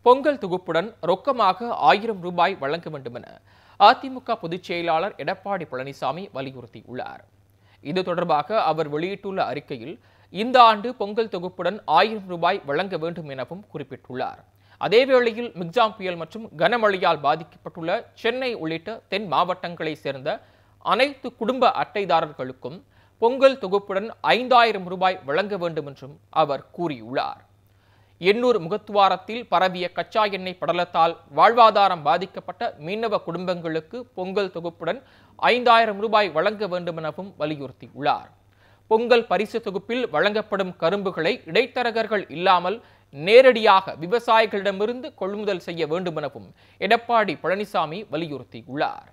பொங்கல் தொகுப்புடன் ரொக்கமாக 1000 ரூபாய் வழங்க வேண்டும் என அதிமுக பொதுச் செயலாளர் எடப்பாடி பழனிசாமி வலியுறுத்தியுள்ளார். இது தொடர்பாக அவர் வெளியிட்டுள்ள அறிக்கையில் இந்த ஆண்டு பொங்கல் தொகுப்புடன் 1000 ரூபாய் வழங்க வேண்டும் எனவும் குறிப்பிட்டுள்ளார். அதேவேளையில் மிக்ஜாம் புயல் மற்றும் கனமழையால் பாதிக்கப்பட்டுள்ள சென்னை உள்ளிட்ட தென் மாவட்டங்களை சேர்ந்த அனைத்து குடும்ப அட்டைதாரர்களுக்கும் பொங்கல் தொகுப்புடன் 5000 ரூபாய் வழங்க வேண்டும் என்றும் அவர் கூறியுள்ளார். எண்ணூர் முகத்துவாரத்தில் பரவிய கச்சா எண்ணெய் படலத்தால் வாழ்வாதாரம் பாதிக்கப்பட்ட மீனவ குடும்பங்களுக்கு பொங்கல் தொகுப்புடன் 5000 ரூபாய் வழங்க வேண்டும் எனவும் வலியுறுத்தியுள்ளார். பொங்கல் பரிசு தொகுப்பில் வழங்கப்படும் கரும்புகளை இடைத்தரகர்கள் இல்லாமல் நேரடியாக விவசாயிகளிடமிருந்து கொள்முதல் செய்ய வேண்டும் எனவும் எடப்பாடி பழனிசாமி வலியுறுத்தியுள்ளார்.